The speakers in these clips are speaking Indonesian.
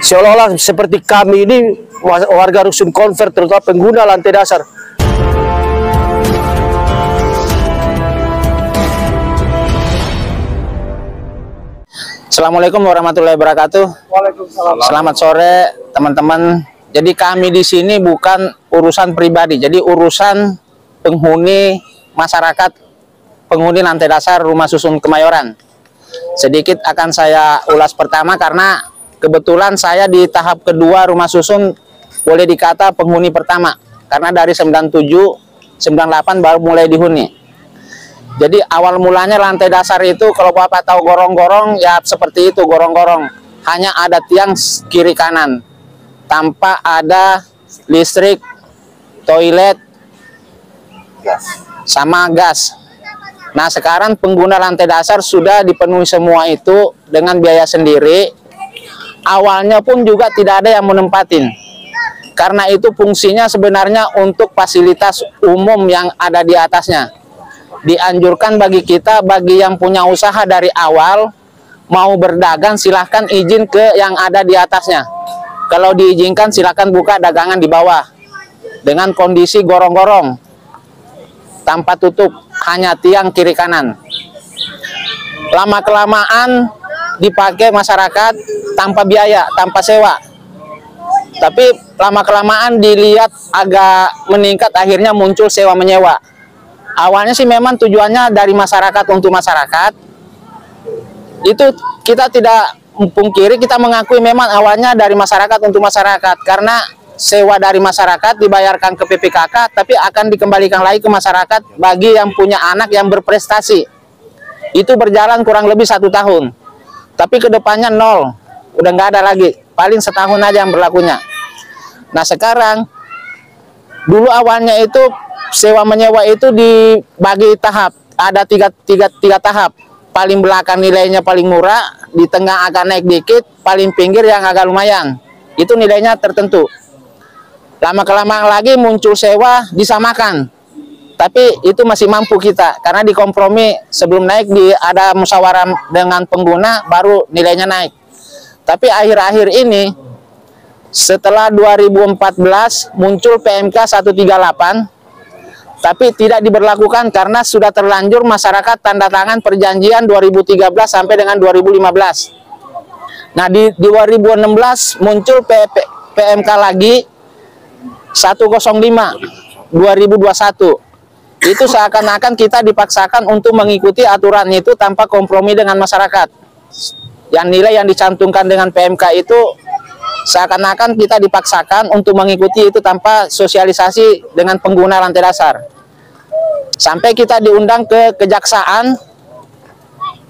Seolah-olah seperti kami ini warga rusun konvert, terutama pengguna lantai dasar. Assalamualaikum warahmatullahi wabarakatuh. Waalaikumsalam. Selamat sore teman-teman. Jadi kami di sini bukan urusan pribadi, jadi urusan penghuni masyarakat, penghuni lantai dasar Rumah Susun Kemayoran. Sedikit akan saya ulas pertama karena kebetulan saya di tahap kedua Rumah Susun, boleh dikata penghuni pertama. Karena dari 97, 98 baru mulai dihuni. Jadi awal mulanya lantai dasar itu kalau Bapak tahu gorong-gorong ya seperti itu, gorong-gorong. Hanya ada tiang kiri kanan. Tanpa ada listrik, toilet, sama gas. Nah sekarang pengguna lantai dasar sudah dipenuhi semua itu dengan biaya sendiri. Awalnya pun juga tidak ada yang menempatin. Karena itu fungsinya sebenarnya untuk fasilitas umum yang ada di atasnya. Dianjurkan bagi kita, bagi yang punya usaha dari awal, mau berdagang silahkan izin ke yang ada di atasnya. Kalau diizinkan silahkan buka dagangan di bawah. Dengan kondisi gorong-gorong. Tanpa tutup, hanya tiang kiri kanan. Lama-kelamaan dipakai masyarakat tanpa biaya, tanpa sewa. Tapi lama-kelamaan dilihat agak meningkat, akhirnya muncul sewa-menyewa. Awalnya sih memang tujuannya dari masyarakat untuk masyarakat. Itu kita tidak pungkiri, kita mengakui memang awalnya dari masyarakat untuk masyarakat. Karena sewa dari masyarakat dibayarkan ke PPKK, tapi akan dikembalikan lagi ke masyarakat bagi yang punya anak yang berprestasi. Itu berjalan kurang lebih 1 tahun. Tapi kedepannya 0, udah nggak ada lagi. Paling setahun aja yang berlakunya. Nah sekarang, dulu awalnya itu sewa menyewa itu dibagi tahap, ada tiga tahap. Paling belakang nilainya paling murah, di tengah agak naik dikit, paling pinggir yang agak lumayan. Itu nilainya tertentu. Lama-kelamaan lagi muncul sewa disamakan. Tapi itu masih mampu kita, karena dikompromi sebelum naik ada musyawarah dengan pengguna, baru nilainya naik. Tapi akhir-akhir ini, setelah 2014 muncul PMK 138, tapi tidak diberlakukan karena sudah terlanjur masyarakat tanda tangan perjanjian 2013 sampai dengan 2015. Nah di 2016 muncul PMK lagi 105 2021. Itu seakan-akan kita dipaksakan untuk mengikuti aturan itu tanpa kompromi dengan masyarakat. Yang nilai yang dicantumkan dengan PMK itu seakan-akan kita dipaksakan untuk mengikuti itu tanpa sosialisasi dengan pengguna lantai dasar. Sampai kita diundang ke kejaksaan,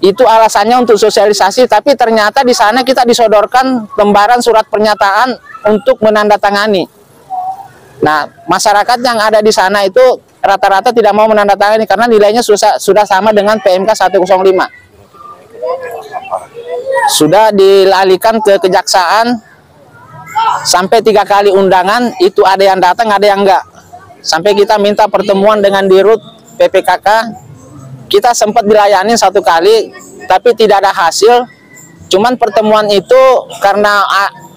itu alasannya untuk sosialisasi, tapi ternyata di sana kita disodorkan lembaran surat pernyataan untuk menandatangani. Nah, masyarakat yang ada di sana itu rata-rata tidak mau menandatangani karena nilainya sudah sama dengan PMK 105. Sudah dialihkan ke kejaksaan. Sampai 3 kali undangan, itu ada yang datang, ada yang enggak. Sampai kita minta pertemuan dengan Dirut PPKK. Kita sempat dilayani 1 kali, tapi tidak ada hasil. Cuman pertemuan itu karena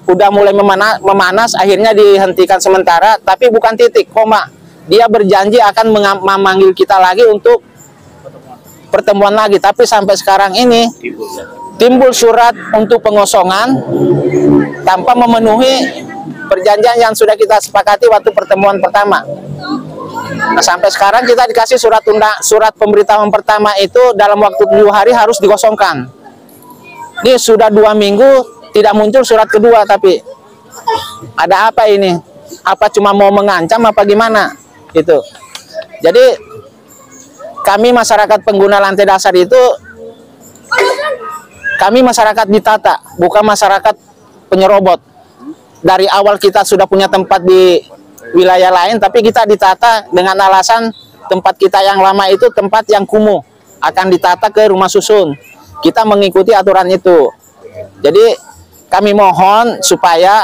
udah mulai memanas, akhirnya dihentikan sementara. Tapi bukan titik, koma. Dia berjanji akan memanggil kita lagi untuk pertemuan lagi. Tapi sampai sekarang ini timbul surat untuk pengosongan tanpa memenuhi perjanjian yang sudah kita sepakati waktu pertemuan pertama. Nah, sampai sekarang kita dikasih surat pemberitahuan pertama itu dalam waktu 7 hari harus dikosongkan. Ini sudah 2 minggu tidak muncul surat kedua, tapi ada apa ini? Apa cuma mau mengancam apa gimana? Gitu. Jadi kami masyarakat pengguna lantai dasar itu, kami masyarakat ditata, bukan masyarakat penyerobot. Dari awal kita sudah punya tempat di wilayah lain, tapi kita ditata dengan alasan tempat kita yang lama itu tempat yang kumuh, akan ditata ke rumah susun. Kita mengikuti aturan itu. Jadi kami mohon supaya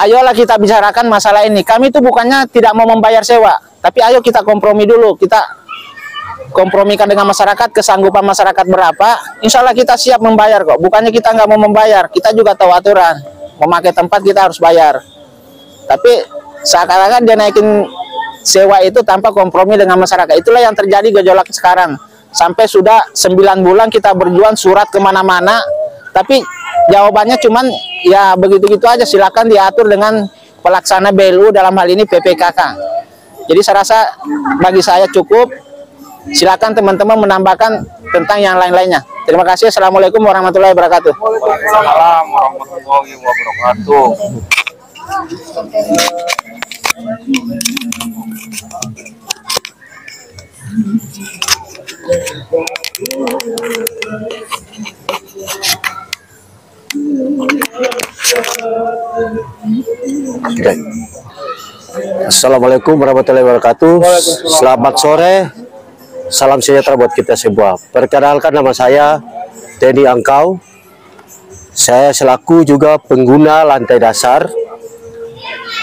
ayolah kita bicarakan masalah ini. Kami itu bukannya tidak mau membayar sewa, tapi ayo kita kompromi dulu. Kita kompromikan dengan masyarakat, kesanggupan masyarakat berapa, insya Allah kita siap membayar kok. Bukannya kita nggak mau membayar, kita juga tahu aturan. memakai tempat kita harus bayar. Tapi seakan-akan dia naikin sewa itu tanpa kompromi dengan masyarakat. Itulah yang terjadi gejolak sekarang. Sampai sudah 9 bulan kita berjuang surat kemana-mana, tapi jawabannya cuman ya begitu-gitu aja. Silakan diatur dengan pelaksana BLU, dalam hal ini PPKK. Jadi saya rasa bagi saya cukup. Silakan teman-teman menambahkan tentang yang lain-lainnya. Terima kasih. Assalamualaikum warahmatullahi wabarakatuh. Waalaikumsalam warahmatullahi wabarakatuh. Assalamualaikum warahmatullahi wabarakatuh. Selamat sore. Salam sejahtera buat kita semua. Perkenalkan, nama saya Denny Angkau. Saya selaku juga pengguna lantai dasar,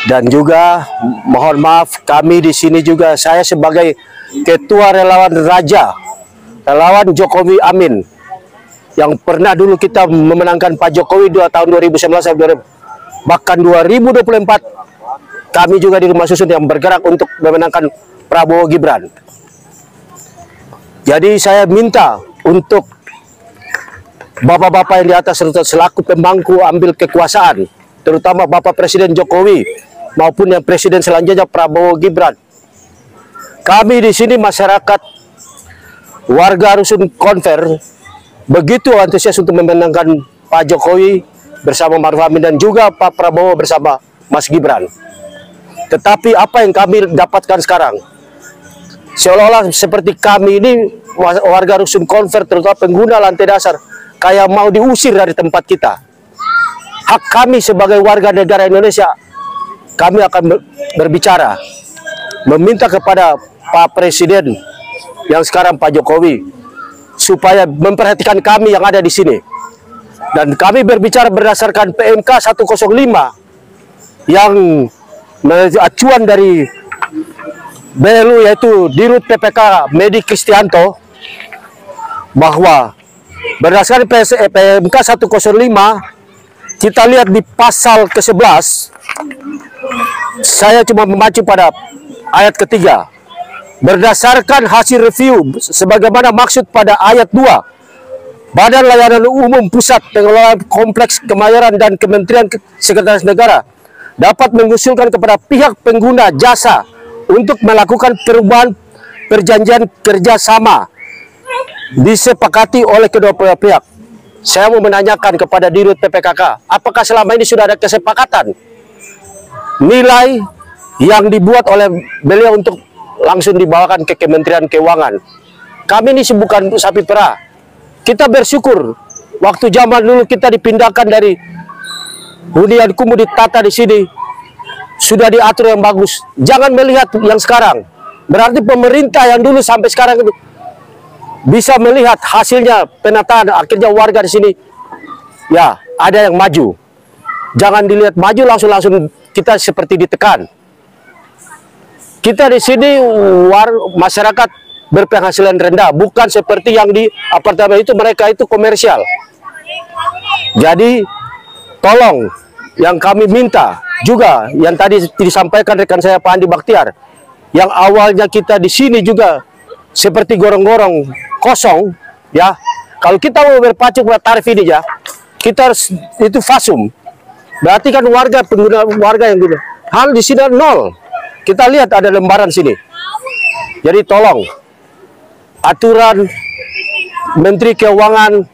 dan juga mohon maaf kami di sini juga saya sebagai ketua relawan Raja, relawan Jokowi Amin, yang pernah dulu kita memenangkan Pak Jokowi tahun 2019 bahkan 2024. Kami juga di Rumah Susun yang bergerak untuk memenangkan Prabowo Gibran. Jadi saya minta untuk bapak-bapak yang di atas selaku pemangku ambil kekuasaan, terutama Bapak Presiden Jokowi maupun yang Presiden selanjutnya Prabowo Gibran. Kami di sini masyarakat warga Rusun Konver begitu antusias untuk memenangkan Pak Jokowi bersama Maruf Amin dan juga Pak Prabowo bersama Mas Gibran. Tetapi apa yang kami dapatkan sekarang, seolah-olah seperti kami ini warga Rusun Konver, terutama pengguna lantai dasar, kayak mau diusir dari tempat kita. Hak kami sebagai warga negara Indonesia, kami akan berbicara, meminta kepada Pak Presiden yang sekarang Pak Jokowi supaya memperhatikan kami yang ada di sini. Dan kami berbicara berdasarkan PMK 105 yang acuan dari BLU, yaitu Dirut PPK Medi Kristianto, bahwa berdasarkan PMK 105 kita lihat di pasal ke-11, saya cuma mengacu pada ayat ketiga. Berdasarkan hasil review sebagaimana maksud pada ayat 2, Badan Layanan Umum Pusat Pengelolaan Kompleks Kemayoran dan Kementerian Sekretaris Negara dapat mengusulkan kepada pihak pengguna jasa untuk melakukan perubahan perjanjian kerjasama disepakati oleh kedua belah pihak. Saya mau menanyakan kepada Dirut PPKK, apakah selama ini sudah ada kesepakatan nilai yang dibuat oleh beliau untuk langsung dibawakan ke Kementerian Keuangan? Kami ini bukan sapi perah. Kita bersyukur waktu zaman dulu kita dipindahkan dari hunian kumuh, ditata di sini sudah diatur yang bagus. Jangan melihat yang sekarang. Berarti pemerintah yang dulu sampai sekarang itu bisa melihat hasilnya penataan, akhirnya warga di sini ya ada yang maju. Jangan dilihat maju langsung kita seperti ditekan. Kita di sini masyarakat berpenghasilan rendah, bukan seperti yang di apartemen itu, mereka itu komersial. Jadi tolong yang kami minta juga yang tadi disampaikan rekan saya Pak Andi Baktiar, yang awalnya kita di sini juga seperti gorong-gorong kosong, ya. Kalau kita mau berpacu pada tarif ini ya, kita harus itu fasum. Berarti kan warga pengguna warga yang dulu hal di sini nol. Kita lihat ada lembaran sini. Jadi tolong aturan Menteri Keuangan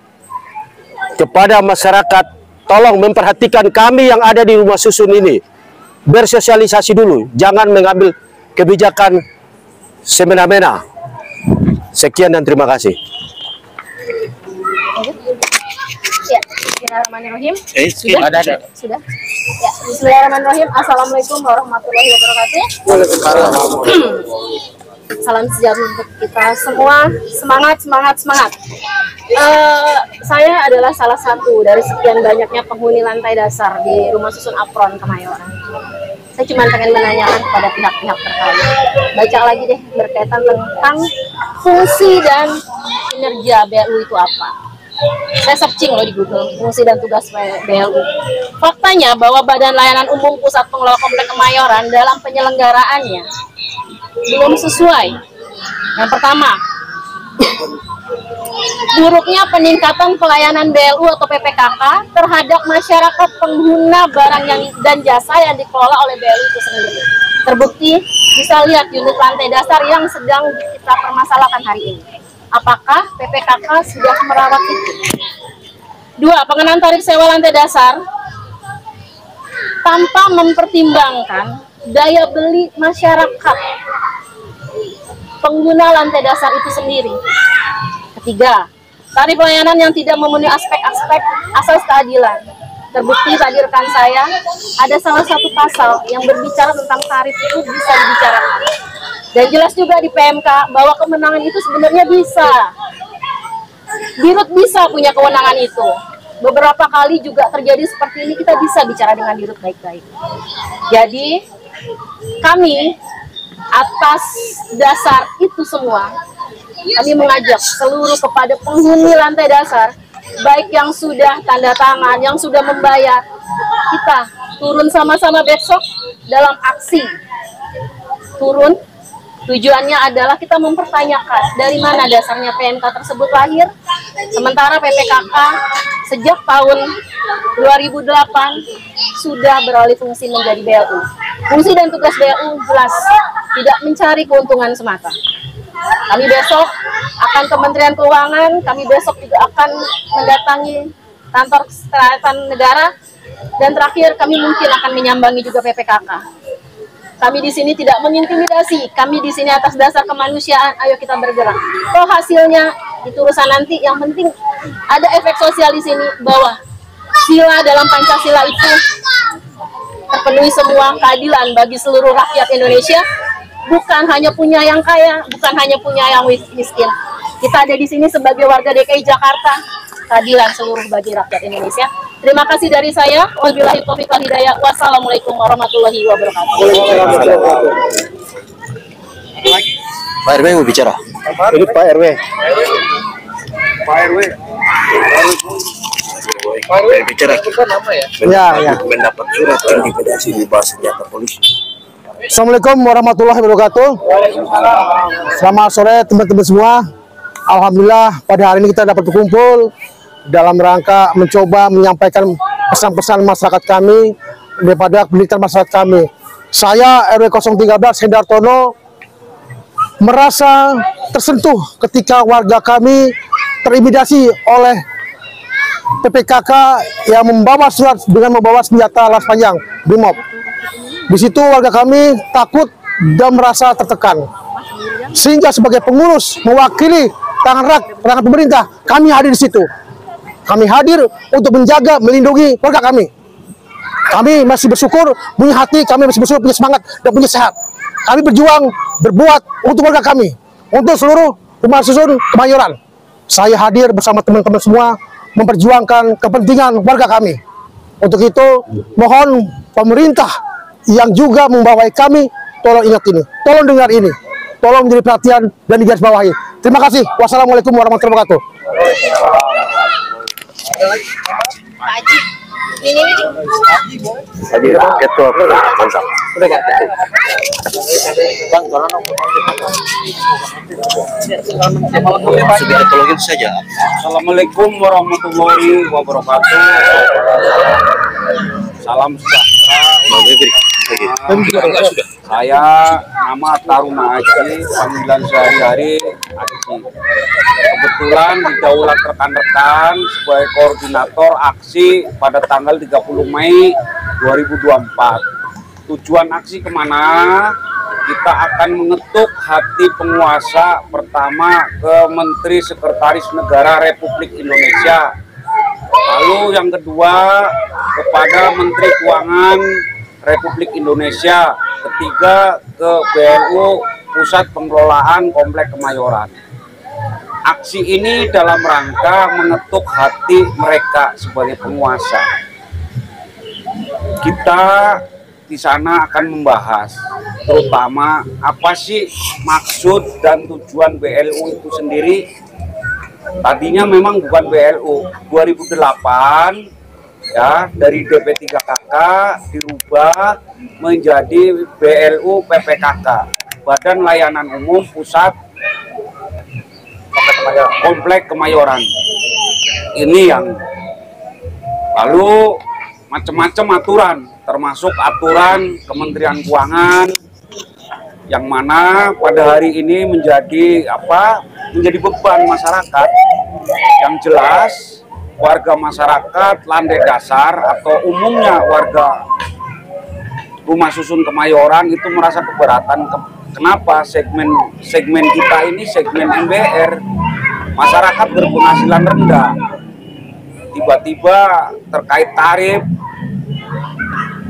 kepada masyarakat, tolong memperhatikan kami yang ada di Rumah Susun ini. Bersosialisasi dulu, jangan mengambil kebijakan semena-mena. Sekian dan terima kasih. Ya, bismillahirrahmanirrahim. Ada. Sudah. Ya, bismillahirrahmanirrahim. Assalamualaikum warahmatullahi wabarakatuh. Salam sejahtera untuk kita semua. Semangat, semangat, semangat. Saya adalah salah satu dari sekian banyaknya penghuni lantai dasar di Rumah Susun Apron Kemayoran. Saya cuma pengen menanyakan kepada pihak-pihak terkait. Baca lagi deh berkaitan tentang fungsi dan kinerja BLU itu apa. Saya searching loh di Google, fungsi dan tugas BLU. Faktanya bahwa Badan Layanan Umum Pusat Pengelola Komplek Kemayoran dalam penyelenggaraannya belum sesuai. Yang pertama, buruknya peningkatan pelayanan BLU atau PPKK terhadap masyarakat pengguna barang dan jasa yang dikelola oleh BLU itu sendiri. Terbukti, bisa lihat unit lantai dasar yang sedang kita permasalahkan hari ini. Apakah PPKK sudah merawat itu? 2. Pengenaan tarif sewa lantai dasar tanpa mempertimbangkan daya beli masyarakat pengguna lantai dasar itu sendiri. 3. Tarif layanan yang tidak memenuhi aspek-aspek asas keadilan. Terbukti tadi rekan saya, ada salah satu pasal yang berbicara tentang tarif itu bisa dibicarakan. Dan jelas juga di PMK bahwa kemenangan itu sebenarnya bisa. Dirut bisa punya kewenangan itu. Beberapa kali juga terjadi seperti ini, kita bisa bicara dengan Dirut baik-baik. Jadi, kami atas dasar itu semua, kami mengajak seluruh kepada penghuni lantai dasar, baik yang sudah tanda tangan, yang sudah membayar, kita turun sama-sama besok dalam aksi. Turun, tujuannya adalah kita mempertanyakan dari mana dasarnya PMK tersebut lahir, sementara PPKK sejak tahun 2008 sudah beralih fungsi menjadi BLU. Fungsi dan tugas BLU jelas tidak mencari keuntungan semata. Kami besok akan Kementerian Keuangan, kami besok juga akan mendatangi kantor Kesehatan Negara, dan terakhir kami mungkin akan menyambangi juga PPKK. Kami di sini tidak mengintimidasi, kami di sini atas dasar kemanusiaan, ayo kita bergerak. Toh hasilnya itu urusan nanti, yang penting ada efek sosial di sini bahwa sila dalam Pancasila itu terpenuhi semua, keadilan bagi seluruh rakyat Indonesia. Bukan hanya punya yang kaya, bukan hanya punya yang miskin. Kita ada di sini sebagai warga DKI Jakarta, keadilan seluruh bagi rakyat Indonesia. Terima kasih dari saya. Wabillahi taufiq wal hidayah. Wassalamualaikum warahmatullahi wabarakatuh. Pak RW mau bicara. Ini Pak RW. Pak RW. Pak RW bicara. Ya. Mendapat surat intimidasi di bawah senjata polisi. Assalamualaikum warahmatullahi wabarakatuh. Selamat sore teman-teman semua. Alhamdulillah pada hari ini kita dapat berkumpul dalam rangka mencoba menyampaikan pesan-pesan masyarakat kami daripada pendidikan masyarakat kami. Saya RW 013 Hendartono merasa tersentuh ketika warga kami terintimidasi oleh PPKK yang membawa surat dengan membawa senjata laras panjang BRIMOB. Di situ warga kami takut dan merasa tertekan. Sehingga sebagai pengurus mewakili tangan rakyat pemerintah, kami hadir di situ. Kami hadir untuk menjaga, melindungi warga kami. Kami masih bersyukur, punya hati, kami masih bersyukur, punya semangat dan punya sehat. Kami berjuang, berbuat untuk warga kami, untuk seluruh rumah susun Kemayoran. Saya hadir bersama teman-teman semua memperjuangkan kepentingan warga kami. Untuk itu, mohon pemerintah yang juga membawai kami, tolong ingat ini, tolong dengar ini, tolong menjadi perhatian dan digarisbawahi. Terima kasih. Wassalamualaikum warahmatullahi wabarakatuh. Ketua Pansam. Tolongin saja. Assalamualaikum warahmatullahi wabarakatuh. Salam sejahtera. Saya nama Taruna Aji, panggilan sehari-hari Aji. Kebetulan didaulat rekan-rekan sebagai koordinator aksi pada tanggal 30 Mei 2024. Tujuan aksi kemana? Kita akan mengetuk hati penguasa, pertama ke Menteri Sekretaris Negara Republik Indonesia, lalu yang kedua kepada Menteri Keuangan Republik Indonesia, ketiga ke BLU Pusat Pengelolaan Komplek Kemayoran. Aksi ini dalam rangka mengetuk hati mereka sebagai penguasa. Kita di sana akan membahas terutama apa sih maksud dan tujuan BLU itu sendiri, Tadinya memang bukan BLU. 2008 ya, dari DP3KK dirubah menjadi BLU PPKK, Badan Layanan Umum Pusat Komplek Kemayoran. Ini yang lalu macam-macam aturan, termasuk aturan Kementerian Keuangan yang mana pada hari ini menjadi beban masyarakat. Yang jelas warga masyarakat landai dasar atau umumnya warga rumah susun Kemayoran itu merasa keberatan. Kenapa? Segmen kita ini segmen MBR, masyarakat berpenghasilan rendah. Tiba-tiba terkait tarif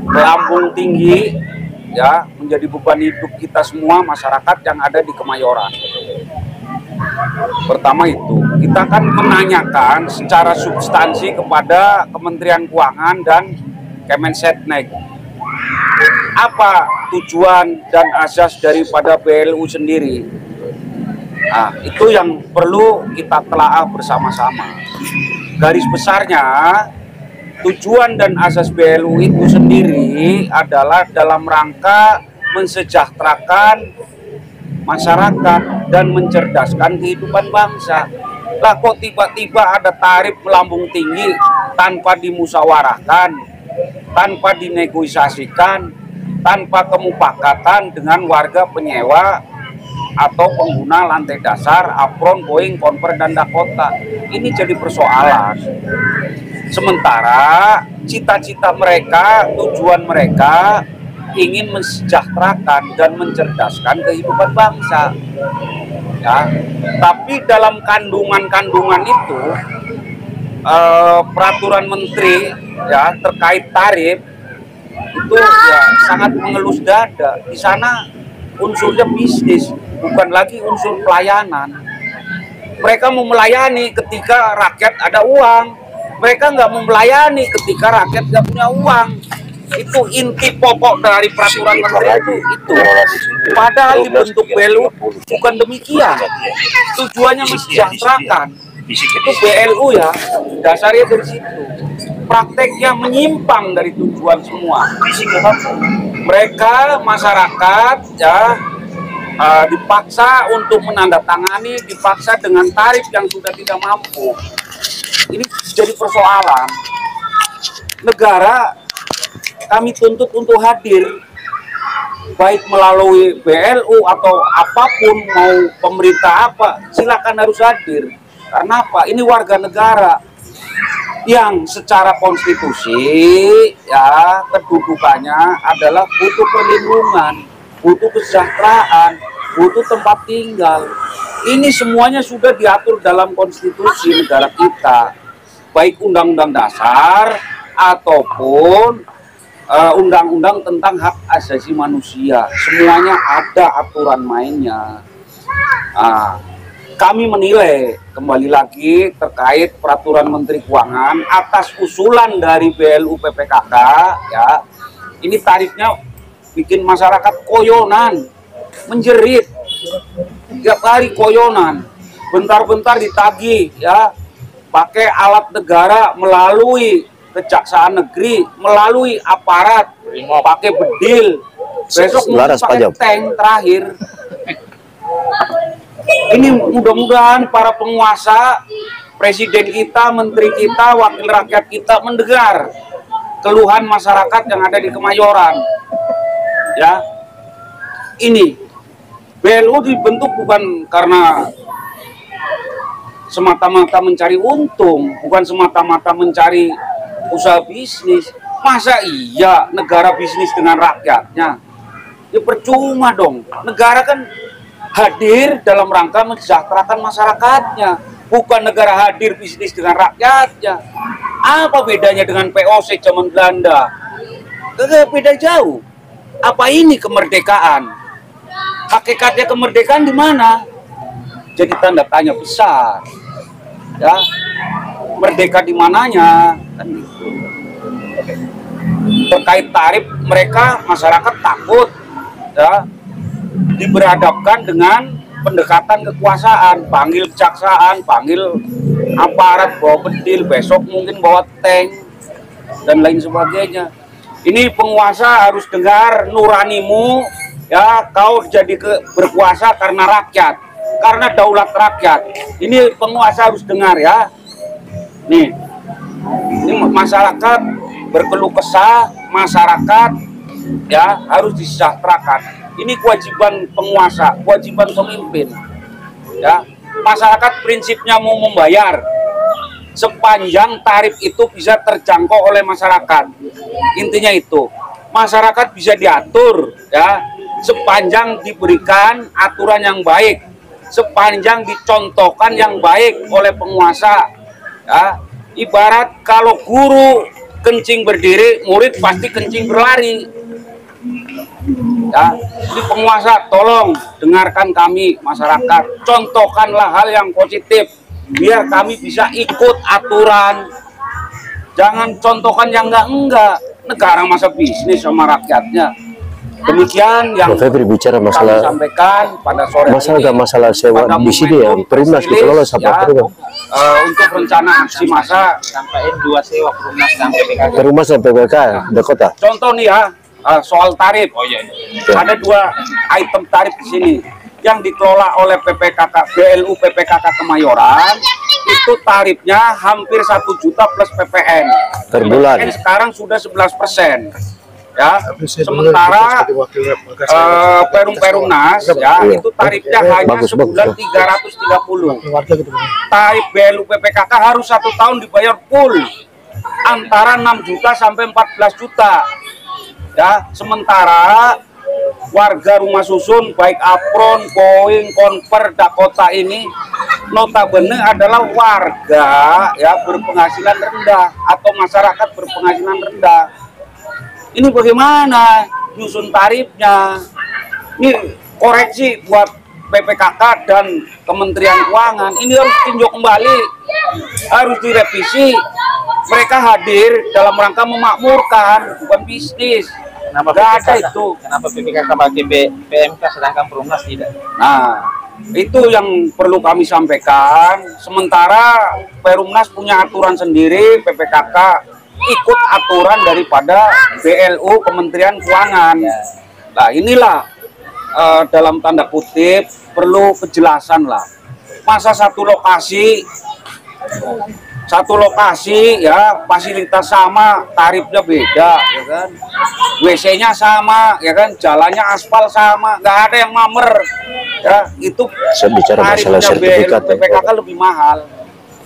melambung tinggi ya, menjadi beban hidup kita semua masyarakat yang ada di Kemayoran. Pertama itu, kita akan menanyakan secara substansi kepada Kementerian Keuangan dan Kemensetnek. Apa tujuan dan asas daripada BLU sendiri? Nah, itu yang perlu kita telaah bersama-sama. Garis besarnya, tujuan dan asas BLU itu sendiri adalah dalam rangka mensejahterakan masyarakat dan mencerdaskan kehidupan bangsa. Lah kok tiba-tiba ada tarif melambung tinggi tanpa dimusyawarahkan, tanpa dinegosiasikan, tanpa kemufakatan dengan warga penyewa atau pengguna lantai dasar, apron, Boeing, Conver, dan Dakota. Ini jadi persoalan. Sementara cita-cita mereka, tujuan mereka ingin mensejahterakan dan mencerdaskan kehidupan bangsa. Ya, tapi dalam kandungan-kandungan itu peraturan menteri ya terkait tarif itu ya sangat mengelus dada. Di sana unsurnya bisnis, bukan lagi unsur pelayanan. Mereka mau melayani ketika rakyat ada uang. Mereka nggak mau melayani ketika rakyat nggak punya uang. Itu inti pokok dari peraturan menteri itu. Padahal di bentuk BLU bukan demikian. Tujuannya mensejahterakan. Itu BLU ya, dasarnya dari situ. Prakteknya menyimpang dari tujuan semua. Mereka masyarakat ya dipaksa untuk menandatangani, dipaksa dengan tarif yang sudah tidak mampu. Ini jadi persoalan. Negara kami tuntut untuk hadir, baik melalui BLU atau apapun, mau pemerintah apa, silakan harus hadir. Karena apa? Ini warga negara yang secara konstitusi ya kedudukannya adalah butuh perlindungan, butuh kesejahteraan, butuh tempat tinggal. Ini semuanya sudah diatur dalam konstitusi negara kita, baik undang-undang dasar ataupun undang-undang tentang hak asasi manusia. Semuanya ada aturan mainnya. Kami menilai kembali lagi terkait peraturan Menteri Keuangan atas usulan dari BLU PPKK ya, ini tarifnya bikin masyarakat koyonan, menjerit. Tiap hari koyonan, bentar-bentar ditagih ya, pakai alat negara melalui Kejaksaan Negeri, melalui aparat, pakai bedil, besok mungkin pakai tank terakhir. Ini mudah-mudahan para penguasa, presiden kita, menteri kita, wakil rakyat kita mendengar keluhan masyarakat yang ada di Kemayoran. Ya, ini BLU dibentuk bukan karena semata-mata mencari untung, bukan semata-mata mencari usaha bisnis. Masa iya negara bisnis dengan rakyatnya? Ya percuma dong. Negara kan hadir dalam rangka mensejahterakan masyarakatnya, bukan negara hadir bisnis dengan rakyatnya. Apa bedanya dengan POC zaman Belanda? Gak beda jauh. Apa ini kemerdekaan? Hakikatnya kemerdekaan di mana? Jadi tanda tanya besar. Ya, merdeka di mananya? Kan gitu. Terkait tarif, mereka masyarakat takut ya diberhadapkan dengan pendekatan kekuasaan, panggil kejaksaan, panggil aparat bawa bedil, besok mungkin bawa tank dan lain sebagainya. Ini penguasa harus dengar nuranimu, ya, kau jadi berkuasa karena rakyat, karena daulat rakyat. Ini penguasa harus dengar, ya. Nih, ini masyarakat berkeluh kesah, masyarakat ya harus disejahterakan. Ini kewajiban penguasa, kewajiban pemimpin. Ya, masyarakat prinsipnya mau membayar sepanjang tarif itu bisa terjangkau oleh masyarakat. Intinya itu, masyarakat bisa diatur, ya, sepanjang diberikan aturan yang baik, sepanjang dicontohkan yang baik oleh penguasa. Ya, ibarat kalau guru kencing berdiri, murid pasti kencing berlari. Ya, ini penguasa tolong dengarkan kami masyarakat, contohkanlah hal yang positif biar kami bisa ikut aturan. Jangan contohkan yang enggak. Negara masa bisnis sama rakyatnya. Demikian yang bicara masalah kami sampaikan pada sore ini. Masalah sewa di sini ya, Perumnas dikelola sama Perumnas. Untuk rencana aksi massa Sampaikan 2 sewa Perumnas dan PPKK. Perumnas dan PPK Dakota. Contoh nih ya, soal tarif. Ada 2 item tarif di sini yang dikelola oleh PPKK BLU PPKK Kemayoran. Itu tarifnya hampir 1 juta plus PPN. Per bulan. PPN sekarang sudah 11%. Ya, sementara Perumnas ya itu tarifnya hanya sebulan 330. Tarif BLU PPKK harus 1 tahun dibayar full antara 6 juta sampai 14 juta. Ya, sementara warga rumah susun baik Apron, Boeing, Konver, Dakota ini notabene adalah warga ya berpenghasilan rendah atau masyarakat berpenghasilan rendah. Ini bagaimana nyusun tarifnya? Ini koreksi buat PPKK dan Kementerian Keuangan. Ini harus tinjau kembali, harus direvisi. Mereka hadir dalam rangka memakmurkan, bukan bisnis. Kenapa Gak ada PPKK? itu. Kenapa PPKK pakai PMK sedangkan Perumnas tidak? Nah, itu yang perlu kami sampaikan. Sementara Perumnas punya aturan sendiri, PPKK ikut aturan daripada BLU Kementerian Keuangan. Nah, inilah dalam tanda kutip perlu kejelasan lah. Masa satu lokasi ya fasilitas sama, tarifnya beda, ya kan? WC-nya sama, ya kan? Jalannya aspal sama, nggak ada yang mamer. Ya, itu Saya bicara masalah sertifikat. BLU PPKK lebih mahal.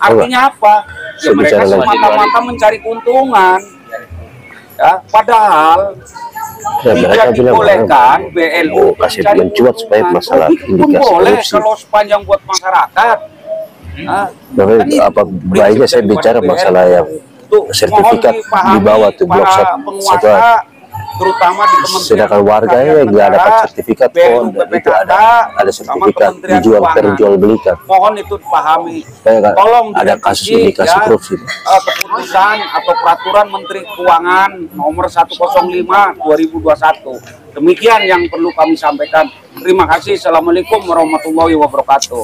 Artinya apa? Ya mereka semata-mata mencari keuntungan. Ya, padahal Ya, mereka tidak bilang dibolehkan BLU kasih mencari mencuat supaya keuntungan. masalah Oh, itu pun indikasi boleh korupsi. kalau sepanjang buat masyarakat. Nah, Tapi kan itu apa baiknya saya prinsip bicara daripada masalah BLU. yang Tuh, sertifikat mohon dipahami di bawah tuh blok para 1, penguasa, terutama di Kementerian sedangkan warga Pertanian yang nggak dapat Negara, sertifikat BLU, pohon dan itu PPKK, ada sama sertifikat Kementerian dijual Keuangan. perjualbelikan. Mohon itu dipahami. Supaya nggak Tolong ada kasus direvisi, indikasi ya, korupsi. keputusan atau peraturan Menteri Keuangan nomor 105 2021. Demikian yang perlu kami sampaikan. Terima kasih. Assalamualaikum warahmatullahi wabarakatuh.